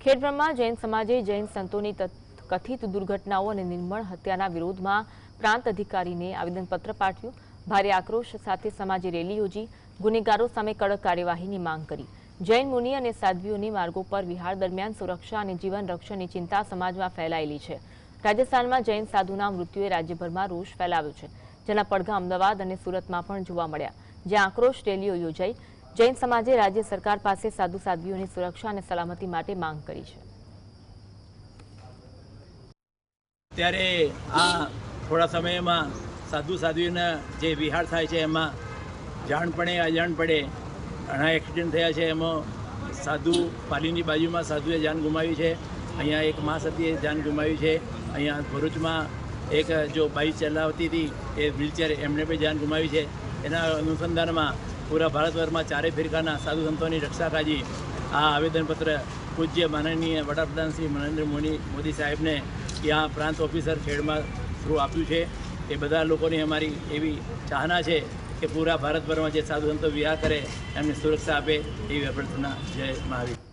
ખેડબ્રહ્મા જૈન સમાજે જૈન સંતોની કથિત દુર્ઘટનાઓ અને નિર્મળ હત્યાના વિરોધમાં પ્રાંત અધિકારીને આવેદનપત્ર પાઠવ્યું। ભારે આક્રોશ સાથે સમાજે રેલી યોજી ગુનેગારો સામે કડક કાર્યવાહીની માંગ કરી। જૈન મુનિ અને સાધ્વીઓની માર્ગો પર વિહાર દરમિયાન સુરક્ષા અને જીવન રક્ષણની ચિંતા સમાજમાં ફેલાયેલી છે। રાજસ્થાનમાં જૈન સાધુના મૃત્યુએ રાજ્યભરમાં રોષ ફેલાવ્યો છે, જેના પડઘા અમદાવાદ અને સુરતમાં પણ જોવા મળ્યા, જ્યાં આક્રોશ રેલીઓ યોજાઈ। જૈન સમાજે રાજ્ય સરકાર પાસે સાધુ સાધ્વીઓની સુરક્ષા અને સલામતી માટે માંગ કરી છે। ત્યારે આ થોડા સમયમાં સાધુ સાધ્વીઓના જે વિહાર થાય છે એમાં જાણ પડે અજાણ પડે ઘણા એક્સિડન્ટ થયા છે। એમાં સાધુ પાલીની બાજુમાં સાધુએ જાન ગુમાવી છે, અહીંયા એક મા સતીએ જાન ગુમાવી છે, અહીંયા ભરૂચમાં એક જો બાઇક ચલાવતી હતી એ વ્હીલચેર એમણે પણ જાન ગુમાવી છે। એના અનુસંધાનમાં પૂરા ભારતભરમાં ચારે ફિરકાના સાધુ સંતોની રક્ષા કાજી આ આવેદનપત્ર પૂજ્ય માનનીય વડાપ્રધાન શ્રી નરેન્દ્ર મોદી સાહેબને ત્યાં પ્રાંત ઓફિસર ખેડમાં થ્રુ આપ્યું છે। એ બધા લોકોની અમારી એવી ચાહના છે કે પૂરા ભારતભરમાં જે સાધુ સંતો વિહાર કરે એમને સુરક્ષા આપે એવી અભ્યર્થના જય મહાવીર।